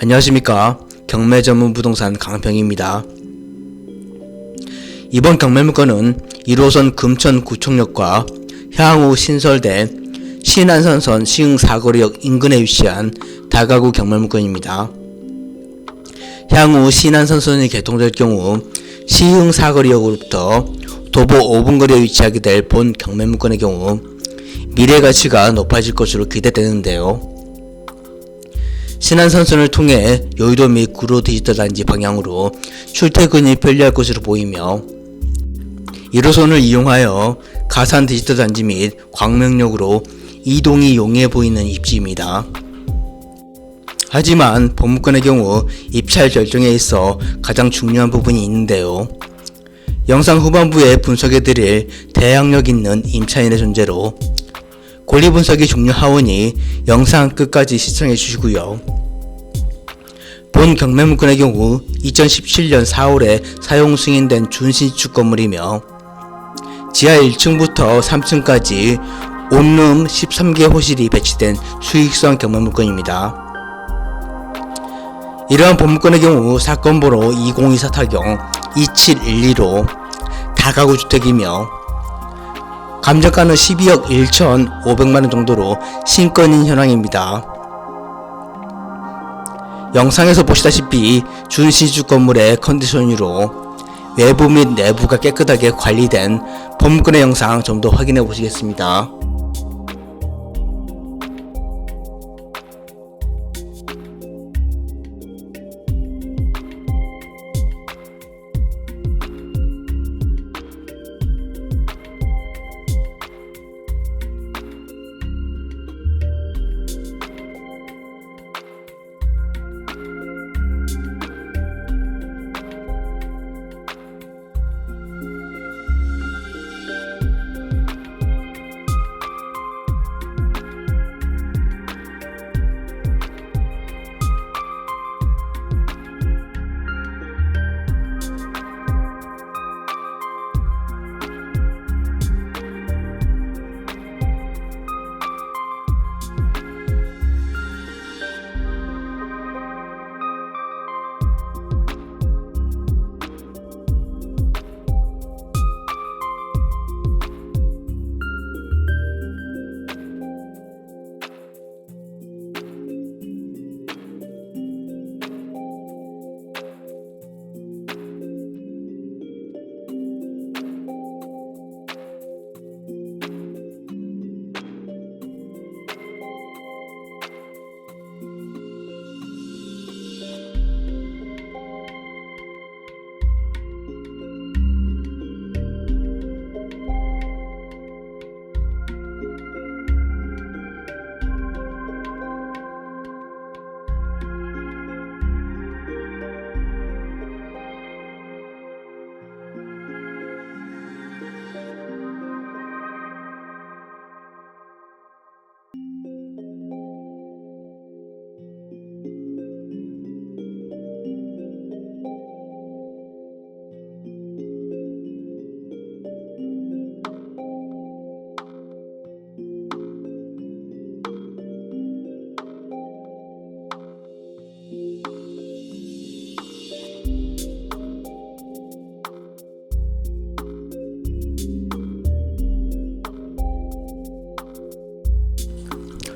안녕하십니까. 경매 전문 부동산 강평입니다. 이번 경매물건은 1호선 금천구청역과 향후 신설된 신안선선 시흥사거리역 인근에 위치한 다가구 경매물건입니다. 향후 신안선선이 개통될 경우 시흥사거리역으로부터 도보 5분 거리에 위치하게 될 본 경매물건의 경우 미래 가치가 높아질 것으로 기대되는데요. 신안선선을 통해 여의도 및 구로 디지털 단지 방향으로 출퇴근이 편리할 것으로 보이며 1호선을 이용하여 가산 디지털 단지 및 광명역으로 이동이 용이해 보이는 입지입니다. 하지만 본 물건의 경우 입찰 결정에 있어 가장 중요한 부분이 있는데요. 영상 후반부에 분석해드릴 대항력 있는 임차인의 존재로 권리 분석이 중요하오니 영상 끝까지 시청해 주시고요. 본 경매물건의 경우 2017년 4월에 사용 승인된 준신축 건물이며 지하 1층부터 3층까지 온룸 13개 호실이 배치된 수익성 경매물건입니다. 이러한 본 물건의 경우 사건번호 2024 타경 2712로 다가구 주택이며 감정가는 12억 1,500만원 정도로 신건인 현황입니다. 영상에서 보시다시피 준신축 건물의 컨디션으로 외부 및 내부가 깨끗하게 관리된 본 물건의 영상 좀 더 확인해 보시겠습니다.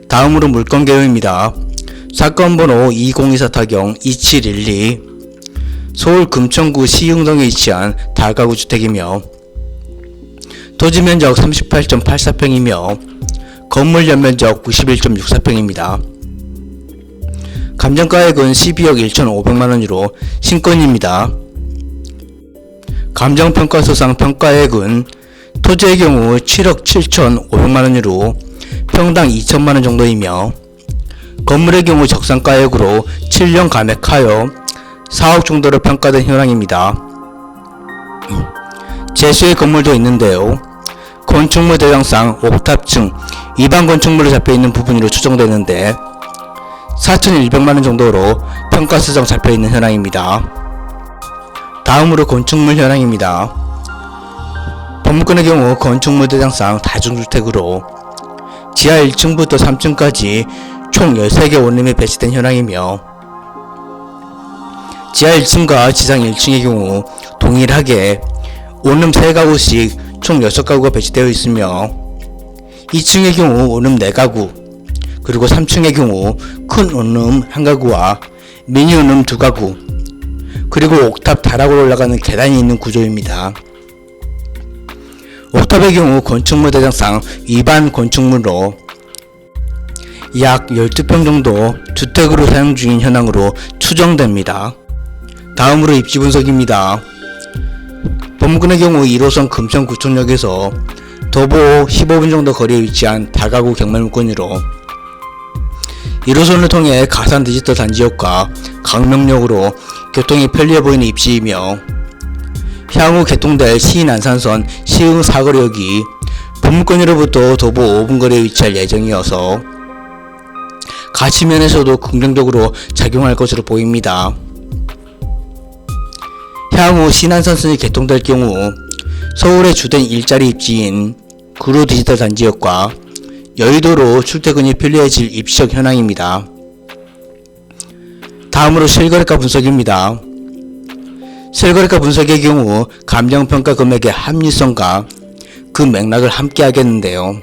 다음으로 물건 개요입니다. 사건번호 2024 타경 2712 서울 금천구 시흥동에 위치한 다가구 주택이며 토지면적 38.84평이며 건물 연면적 91.64평입니다. 감정가액은 12억 1,500만원으로 신건입니다. 감정평가서상 평가액은 토지의 경우 7억 7,500만원으로 평당 2천만원 정도이며 건물의 경우 적산가액으로 7년 감액하여 4억 정도로 평가된 현황입니다. 제수의 건물도 있는데요. 건축물 대장상 옥탑층 일반 건축물로 잡혀있는 부분으로 추정되는데 4,100만원 정도로 평가서상 잡혀있는 현황입니다. 다음으로 건축물 현황입니다. 법무권의 경우 건축물 대장상 다중주택으로 지하 1층부터 3층까지 총 13개 원룸이 배치된 현황이며 지하 1층과 지상 1층의 경우 동일하게 원룸 3가구씩 총 6가구가 배치되어 있으며 2층의 경우 원룸 4가구, 그리고 3층의 경우 큰 원룸 1가구와 미니 원룸 2가구, 그리고 옥탑 다락으로 올라가는 계단이 있는 구조입니다. 옥탑의 경우 건축물 대장상 위반 건축물로 약 12평 정도 주택으로 사용 중인 현황으로 추정됩니다. 다음으로 입지 분석입니다. 법무군의 경우 1호선 금천구청역에서 도보 15분 정도 거리에 위치한 다가구 경매물건으로 1호선을 통해 가산 디지털 단지역과 강명역으로 교통이 편리해 보이는 입지이며 향후 개통될 시인안산선 시흥 사거리역이 법무권으로부터 도보 5분 거리에 위치할 예정이어서 가치면에서도 긍정적으로 작용할 것으로 보입니다. 향후 신안산선이 개통될 경우 서울의 주된 일자리 입지인 구로 디지털 단지역과 여의도로 출퇴근이 편리해질 입지적 현황입니다. 다음으로 실거래가 분석입니다. 실거래가 분석의 경우 감정평가 금액의 합리성과 그 맥락을 함께 하겠는데요.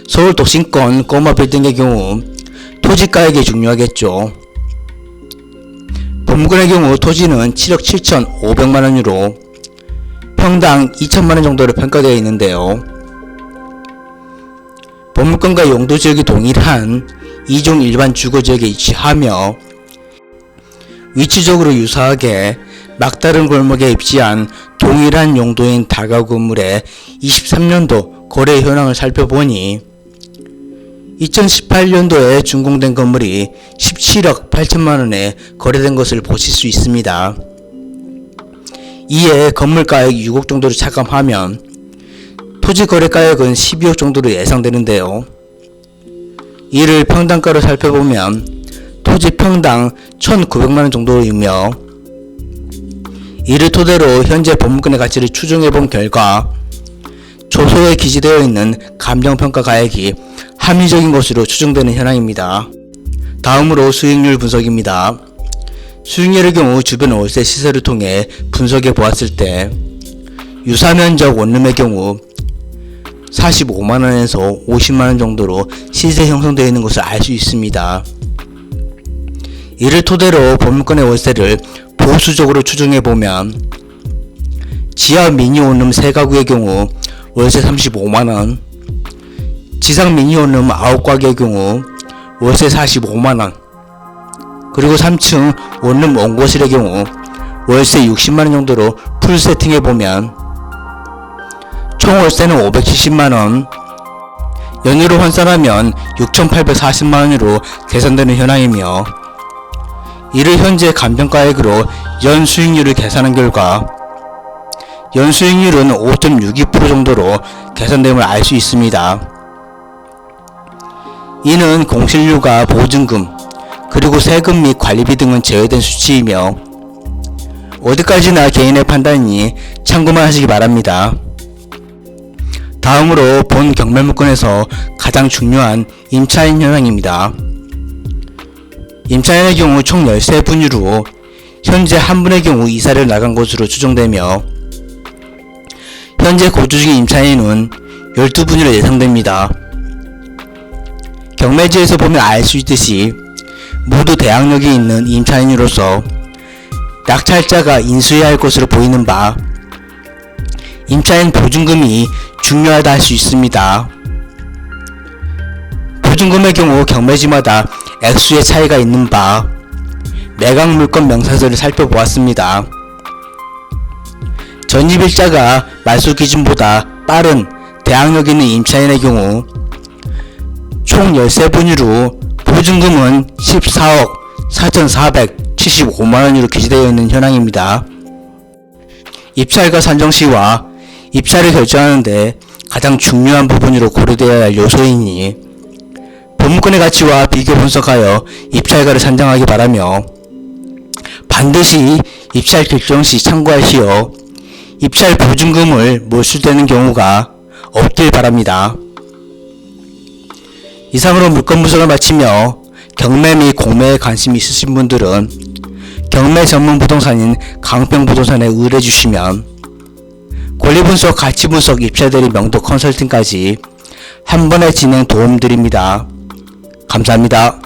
서울 도심권 꼬마 빌딩의 경우 토지가액이 중요하겠죠. 법무군의 경우 토지는 7억 7,500만원으로 평당 2천만원 정도로 평가되어 있는데요. 법무권과 용도지역이 동일한 2종 일반 주거지역에 위치하며 위치적으로 유사하게 막다른 골목에 입지한 동일한 용도인 다가구 건물의 23년도 거래 현황을 살펴보니 2018년도에 준공된 건물이 17억 8천만원에 거래된 것을 보실 수 있습니다. 이에 건물가액 6억 정도로 차감하면 토지 거래가액은 12억 정도로 예상되는데요. 이를 평당가로 살펴보면 토지 평당 1,900만원 정도이며 이를 토대로 현재 법무권의 가치를 추정해본 결과 조서에 기재되어 있는 감정평가 가액이 합리적인 것으로 추정되는 현황입니다. 다음으로 수익률 분석입니다. 수익률의 경우 주변 월세 시세를 통해 분석해 보았을 때 유사면적 원룸의 경우 45만원에서 50만원 정도로 시세 형성되어 있는 것을 알 수 있습니다. 이를 토대로 법무권의 월세를 보수적으로 추정해보면 지하 미니 원룸 3가구의 경우 월세 35만원, 지상 미니 원룸 9가구의 경우 월세 45만원, 그리고 3층 원룸 원고실의 경우 월세 60만원 정도로 풀 세팅해보면 총 월세는 570만원, 연으로 환산하면 6,840만원으로 계산되는 현황이며 이를 현재 감정가액으로 연 수익률을 계산한 결과 연 수익률은 5.62% 정도로 계산됨을 알 수 있습니다. 이는 공실료가 보증금, 그리고 세금 및 관리비 등은 제외된 수치이며 어디까지나 개인의 판단이니 참고만 하시기 바랍니다. 다음으로 본 경매물건에서 가장 중요한 임차인 현황입니다. 임차인의 경우 총 13분이로 현재 한 분의 경우 이사를 나간 것으로 추정되며 현재 거주 중인 임차인은 12분으로 예상됩니다. 경매지에서 보면 알 수 있듯이 모두 대항력이 있는 임차인으로서 낙찰자가 인수해야 할 것으로 보이는 바 임차인 보증금이 중요하다 할 수 있습니다. 보증금의 경우 경매지마다 액수의 차이가 있는 바 매각 물건 명사서를 살펴보았습니다. 전입일자가 말소 기준보다 빠른 대항력 있는 임차인의 경우 총 13분으로 보증금은 14억 4,475만원으로 기재되어 있는 현황입니다. 입찰가 산정 시와 입찰을 결정하는데 가장 중요한 부분으로 고려되어야 할 요소이니 법무권의 가치와 비교 분석하여 입찰가를 산정하기 바라며 반드시 입찰 결정 시 참고하시어 입찰 보증금을 몰수되는 경우가 없길 바랍니다. 이상으로 물건 분석을 마치며 경매 및 공매에 관심이 있으신 분들은 경매 전문 부동산인 강평부동산에 의뢰해 주시면 권리분석, 가치분석, 입찰대리, 명도 컨설팅까지 한 번에 진행 도움드립니다. 감사합니다.